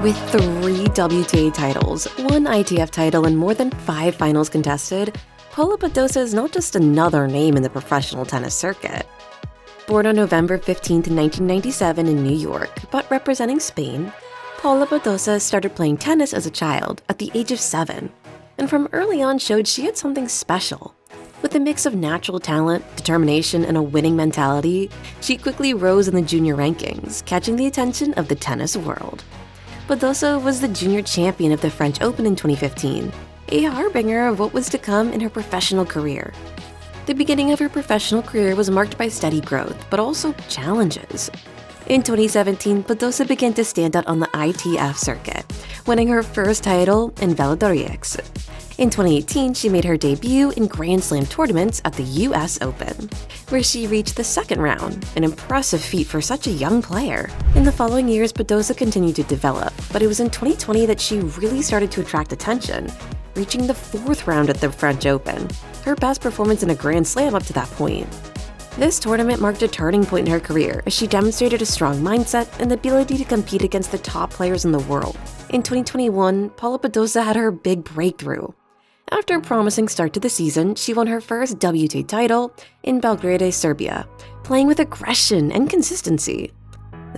With 3 WTA titles, 1 ITF title, and more than 5 finals contested, Paula Badosa is not just another name in the professional tennis circuit. Born on November 15, 1997 in New York, but representing Spain, Paula Badosa started playing tennis as a child at the age of 7, and from early on showed she had something special. With a mix of natural talent, determination, and a winning mentality, she quickly rose in the junior rankings, catching the attention of the tennis world. Badosa was the junior champion of the French Open in 2015, a harbinger of what was to come in her professional career. The beginning of her professional career was marked by steady growth, but also challenges. In 2017, Badosa began to stand out on the ITF circuit, winning her first title in Valladolid. In 2018, she made her debut in Grand Slam tournaments at the US Open, where she reached the second round, an impressive feat for such a young player. In the following years, Badosa continued to develop, but it was in 2020 that she really started to attract attention, reaching the 4th round at the French Open, her best performance in a Grand Slam up to that point. This tournament marked a turning point in her career as she demonstrated a strong mindset and the ability to compete against the top players in the world. In 2021, Paula Badosa had her big breakthrough. After a promising start to the season, she won her first WTA title in Belgrade, Serbia, playing with aggression and consistency.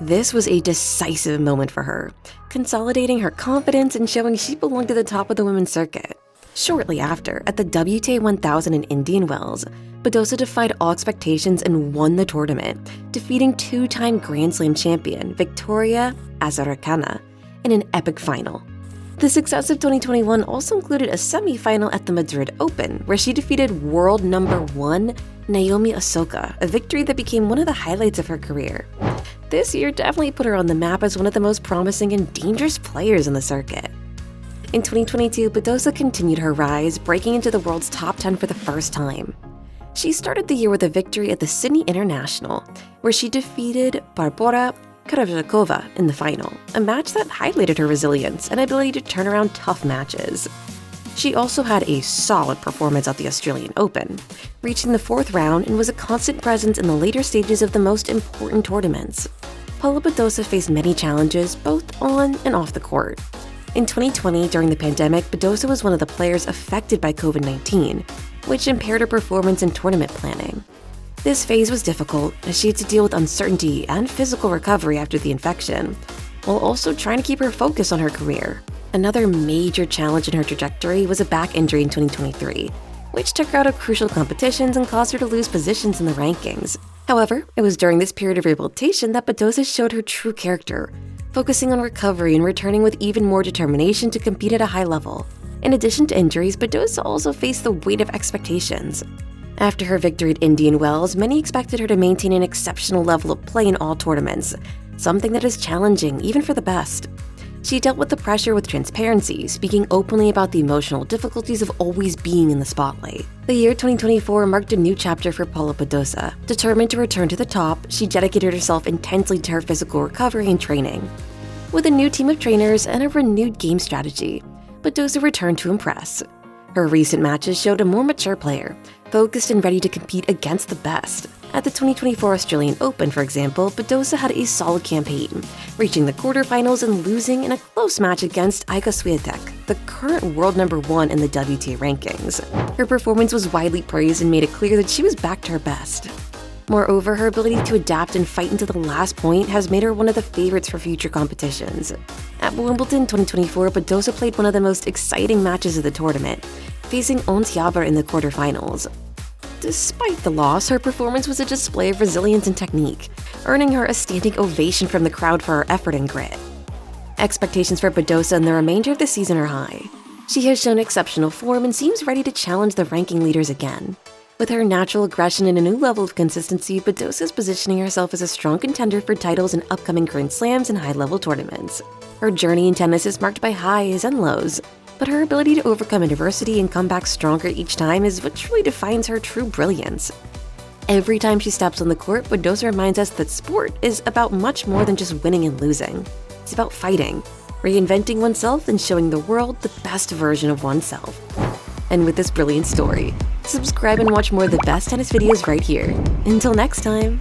This was a decisive moment for her, consolidating her confidence and showing she belonged to the top of the women's circuit. Shortly after, at the WTA 1000 in Indian Wells, Badosa defied all expectations and won the tournament, defeating 2-time Grand Slam champion Victoria Azarenka in an epic final. The success of 2021 also included a semi-final at the Madrid Open, where she defeated world number 1 Naomi Osaka, a victory that became one of the highlights of her career. This year definitely put her on the map as one of the most promising and dangerous players in the circuit. In 2022, Badosa continued her rise, breaking into the world's top 10 for the first time. She started the year with a victory at the Sydney International, where she defeated Barbora Krejcikova in the final, a match that highlighted her resilience and ability to turn around tough matches. She also had a solid performance at the Australian Open, reaching the 4th round and was a constant presence in the later stages of the most important tournaments. Paula Badosa faced many challenges both on and off the court. In 2020, during the pandemic, Badosa was one of the players affected by COVID-19, which impaired her performance in tournament planning. This phase was difficult as she had to deal with uncertainty and physical recovery after the infection, while also trying to keep her focus on her career. Another major challenge in her trajectory was a back injury in 2023, which took her out of crucial competitions and caused her to lose positions in the rankings. However, it was during this period of rehabilitation that Badosa showed her true character, focusing on recovery and returning with even more determination to compete at a high level. In addition to injuries, Badosa also faced the weight of expectations. After her victory at Indian Wells, many expected her to maintain an exceptional level of play in all tournaments, something that is challenging even for the best. She dealt with the pressure with transparency, speaking openly about the emotional difficulties of always being in the spotlight. The year 2024 marked a new chapter for Paula Badosa. Determined to return to the top, she dedicated herself intensely to her physical recovery and training. With a new team of trainers and a renewed game strategy, Badosa returned to impress. Her recent matches showed a more mature player, focused and ready to compete against the best. At the 2024 Australian Open, for example, Badosa had a solid campaign, reaching the quarterfinals and losing in a close match against Iga Swiatek, the current world number 1 in the WTA rankings. Her performance was widely praised and made it clear that she was back to her best. Moreover, her ability to adapt and fight until the last point has made her one of the favorites for future competitions. At Wimbledon 2024, Badosa played one of the most exciting matches of the tournament, facing Ons Jabeur in the quarterfinals. Despite the loss, her performance was a display of resilience and technique, earning her a standing ovation from the crowd for her effort and grit. Expectations for Badosa in the remainder of the season are high. She has shown exceptional form and seems ready to challenge the ranking leaders again. With her natural aggression and a new level of consistency, Badosa is positioning herself as a strong contender for titles in upcoming Grand Slams and high-level tournaments. Her journey in tennis is marked by highs and lows, but her ability to overcome adversity and come back stronger each time is what truly defines her true brilliance. Every time she steps on the court, Badosa reminds us that sport is about much more than just winning and losing. It's about fighting, reinventing oneself, and showing the world the best version of oneself. And with this brilliant story, subscribe and watch more of the best tennis videos right here. Until next time!